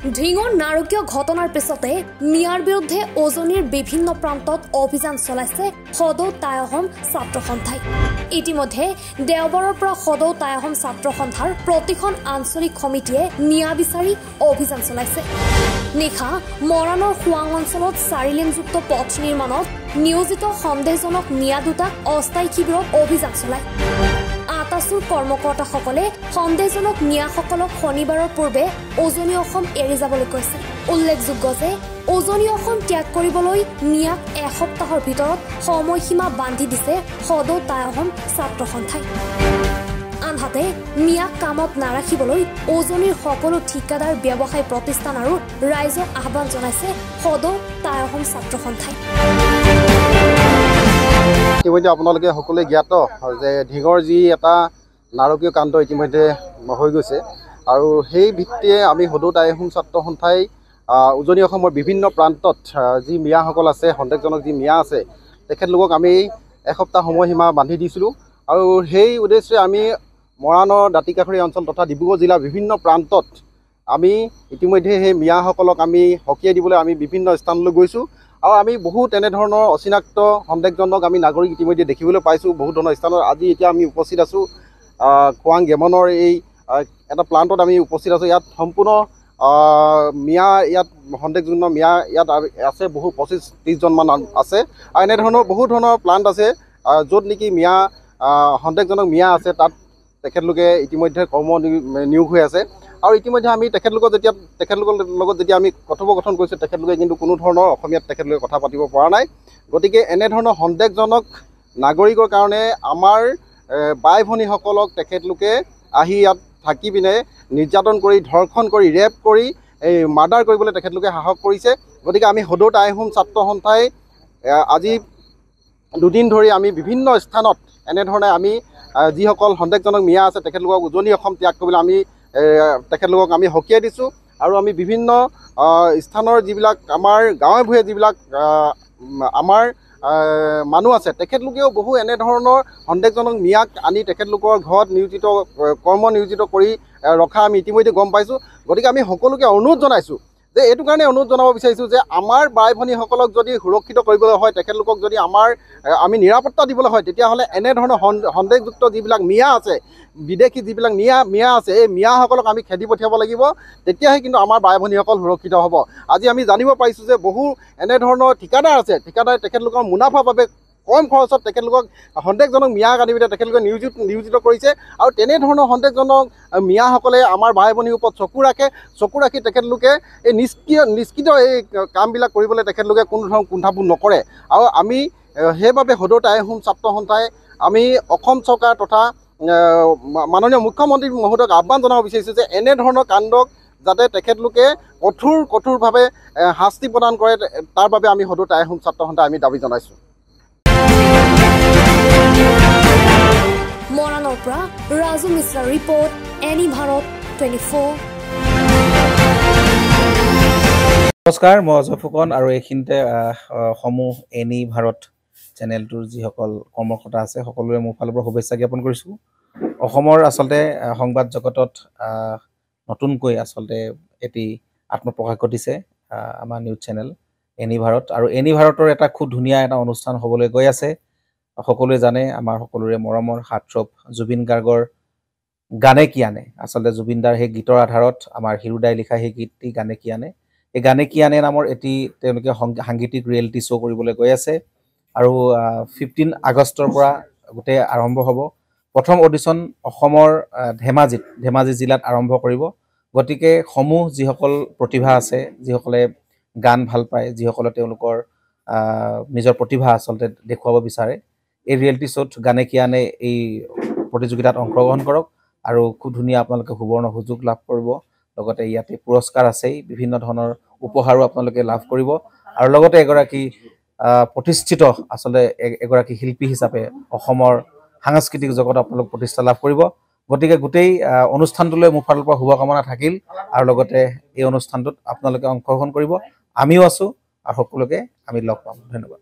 ঢিঙৰ নাৰকীয় ঘটনাৰ পিছতে মিয়াৰ বিৰুদ্ধে উজনিৰ বিভিন্ন প্ৰান্তত অভিযান চলাইছে সদৌ টাই অসম ছাত্ৰ সন্থাই। ইতিমধ্যে দেওবাৰৰ পৰা সদৌ টাই অসম ছাত্ৰ সন্থাৰ প্ৰতিখন আঞ্চলিক সমিতিয়ে মিয়া বিচাৰি অভিযান চলাইছে। নিশা মৰাণৰ খুৱাং অঞ্চলত 4 লেনযুক্ত পথ নিৰ্মাণত নিয়োজিত সন্দেহজনক মিয়া দুটাক অস্থায়ী শিবিৰত অভিযান চলায়। আটাচুৰ কৰ্মকৰ্তাসকলে সন্দেহজনক মিয়াসকলক শনিবাৰৰ পূৰ্বে উজনি অসম এৰি যাবলৈ কৈছে। উল্লেখযোগ্য যে উজনি অসম ত্যাগ কৰিবলৈ মিয়াক এসপ্তাহৰ ভিতৰত সময়সীমা বান্ধি দিছে সদৌ টাই অসম ছাত্ৰ সন্থাই। আনহাতে মিয়াক কামত নাৰাখিবলৈ উজনিৰ সকলো ঠিকাদাৰ ব্যৱসায় প্ৰতিষ্ঠান আৰু ৰাইজক আহ্বান জনাইছে সদৌ টাই অসম ছাত্ৰ সন্থাই। ইতিমধ্যে আপোনালোকে সকলোৱে জ্ঞাত যে ঢিঙৰ যি এটা নাৰকীয় কাণ্ড ইতিমধ্যে হৈ গৈছে আৰু সেই ভিত্তিয়ে আমি সদৌ টাই অসম ছাত্ৰ সন্থাই উজনি অসমৰ বিভিন্ন প্ৰান্তত যি মিয়াসকল আছে, সন্দেহজনক যি মিয়া আছে, তেখেতলোকক আমি এসপ্তাহ সময়সীমা বান্ধি দিছিলোঁ আৰু সেই উদ্দেশ্যে আমি মৰাণৰ দাঁতিকাষৰীয়া অঞ্চল তথা ডিব্ৰুগড় জিলাৰ বিভিন্ন প্ৰান্তত আমি ইতিমধ্যে সেই মিয়াসকলক আমি সকীয়াই দিবলৈ আমি বিভিন্ন স্থানলৈ গৈছোঁ আৰু আমি বহু তেনেধৰণৰ অচিনাক্ত সন্দেহজনক আমি নাগৰিক ইতিমধ্যে দেখিবলৈ পাইছোঁ বহু ধৰণৰ স্থানত। আজি এতিয়া আমি উপস্থিত আছোঁ খোৱাং গেমনৰ এই এটা প্লাণ্টত আমি উপস্থিত আছোঁ। ইয়াত সম্পূৰ্ণ মিয়া, ইয়াত সন্দেহজনক মিয়া ইয়াত আছে, বহু 25-30জনমান আছে আৰু এনেধৰণৰ বহু ধৰণৰ প্লাণ্ট আছে য'ত নেকি মিয়া সন্দেহজনক মিয়া আছে, তাত তেখেতলোকে ইতিমধ্যে কৰ্ম নিয়োগ হৈ আছে আৰু ইতিমধ্যে আমি তেখেতলোকৰ লগত যেতিয়া আমি কথোপকথন কৰিছোঁ, তেখেতলোকে কিন্তু কোনো ধৰণৰ অসমীয়াত তেখেতলোকে কথা পাতিব পৰা নাই। গতিকে এনেধৰণৰ সন্দেহজনক নাগৰিকৰ কাৰণে আমাৰ বাই ভনীসকলক তেখেতলোকে আহি ইয়াত থাকি পিনে নিৰ্যাতন কৰি, ধৰ্ষণ কৰি, ৰেপ কৰি, মাৰ্ডাৰ কৰিবলৈ তেখেতলোকে সাহস কৰিছে। গতিকে আমি সদৌ টাই অসম ছাত্ৰ সন্থাই আজি দুদিন ধৰি আমি বিভিন্ন স্থানত এনেধৰণে আমি যিসকল সন্দেহজনক মিয়া আছে তেখেতলোকক উজনি অসম ত্যাগ কৰিবলৈ আমি তেখেতলোকক আমি সকীয়াই দিছোঁ আৰু আমি বিভিন্ন স্থানৰ যিবিলাক আমাৰ গাঁৱে ভূঞে যিবিলাক আমাৰ মানুহ আছে, তেখেতলোকেও বহু এনেধৰণৰ সন্দেহজনক মিয়াক আনি তেখেতলোকৰ ঘৰত কৰ্ম নিয়োজিত কৰি ৰখা আমি ইতিমধ্যে গম পাইছোঁ। গতিকে আমি সকলোকে অনুৰোধ জনাইছোঁ যে এইটো কাৰণে অনুৰোধ জনাব বিচাৰিছোঁ যে আমাৰ বাই ভনীসকলক যদি সুৰক্ষিত কৰিবলৈ হয়, তেখেতলোকক যদি আমি নিৰাপত্তা দিবলৈ হয়, তেতিয়াহ'লে এনেধৰণৰ সন্দেহযুক্ত যিবিলাক মিয়া আছে, বিদেশী যিবিলাক মিয়া আছে, এই মিয়াসকলক আমি খেদি পঠিয়াব লাগিব। তেতিয়াহে কিন্তু আমাৰ বাই ভনীসকল সুৰক্ষিত হ'ব। আজি আমি জানিব পাৰিছোঁ যে বহু এনেধৰণৰ ঠিকাদাৰ আছে, ঠিকাদাৰে তেখেতলোকৰ মুনাফাৰ বাবে কম খৰচত তেখেতলোকক সন্দেহজনক মিয়াক আনি পিনে তেখেতলোকে নিয়োজিত কৰিছে আৰু তেনেধৰণৰ সন্দেহজনক মিয়াসকলে আমাৰ ভাই ভনীৰ ওপৰত চকু ৰাখি তেখেতলোকে এই নিষ্কৃত এই কামবিলাক কৰিবলৈ তেখেতলোকে কোনো ধৰণৰ কুণ্ঠাবোধ নকৰে। আৰু আমি সেইবাবে সদৌ টাই অসম ছাত্ৰ সন্থাই আমি অসম চৰকাৰ তথা মাননীয় মুখ্যমন্ত্ৰী মহোদয়ক আহ্বান জনাব বিচাৰিছোঁ যে এনেধৰণৰ কাণ্ডক যাতে তেখেতলোকে কঠোৰভাৱে শাস্তি প্ৰদান কৰে, তাৰ বাবে আমি সদৌ টাই অসম ছাত্ৰ সন্থাই আমি দাবী জনাইছোঁ। মৰাণৰ পৰা ৰাজু মিশ্ৰাৰ ৰিপৰ্ট, এনি ভাৰত 24। নমস্কাৰ, মই অজয় ফুকন আৰু এইখিনিতে সমূহ এনি ভাৰত চেনেলটোৰ যিসকল কৰ্মকৰ্তা আছে সকলোৰে মোৰ ফালৰ পৰা শুভেচ্ছা জ্ঞাপন কৰিছোঁ। অসমৰ আচলতে সংবাদ জগতত নতুনকৈ আচলতে এটি আত্মপ্ৰকাশ ঘটিছে আমাৰ নিউজ চেনেল এনি ভাৰত, আৰু এনি ভাৰতৰ এটা খুব ধুনীয়া এটা অনুষ্ঠান হ'বলৈ গৈ আছে। সকলোৱে জানে, আমাৰ সকলোৰে মৰমৰ হাৰ্টথ্ৰব জুবিন গাৰ্গৰ গানে কি আনে, আচলতে জুবিন দাৰ সেই গীতৰ আধাৰত আমাৰ হিৰুদাই লিখা সেই গীতটি গানে কি আনে, এই গানে কি আনে নামৰ এটি তেওঁলোকে সাংগীতিক ৰিয়েলিটি শ্ব' কৰিবলৈ গৈ আছে আৰু 15 আগষ্টৰ পৰা গোটেই আৰম্ভ হ'ব। প্ৰথম অডিশ্যন অসমৰ ধেমাজি জিলাত আৰম্ভ কৰিব। গতিকে যিসকল প্ৰতিভা আছে, যিসকলে গান ভাল পায়, যিসকলে তেওঁলোকৰ নিজৰ প্ৰতিভা আচলতে দেখুৱাব বিচাৰে, এই ৰিয়েলিটি শ্ব'ত গানে কি আনে এই প্ৰতিযোগিতাত অংশগ্ৰহণ কৰক আৰু খুব ধুনীয়া আপোনালোকে সুবৰ্ণ সুযোগ লাভ কৰিব। লগতে ইয়াতে পুৰস্কাৰ আছেই, বিভিন্ন ধৰণৰ উপহাৰো আপোনালোকে লাভ কৰিব আৰু লগতে এগৰাকী প্ৰতিষ্ঠিত আচলতে এগৰাকী শিল্পী হিচাপে অসমৰ সাংস্কৃতিক জগতত আপোনালোক প্ৰতিষ্ঠা লাভ কৰিব। গতিকে গোটেই অনুষ্ঠানটোলৈ মোৰ ফালৰ পৰা শুভকামনা থাকিল আৰু লগতে এই অনুষ্ঠানটোত আপোনালোকে অংশগ্ৰহণ কৰিব। আমিও আছোঁ আৰু সকলোকে আমি লগ পাম। ধন্যবাদ।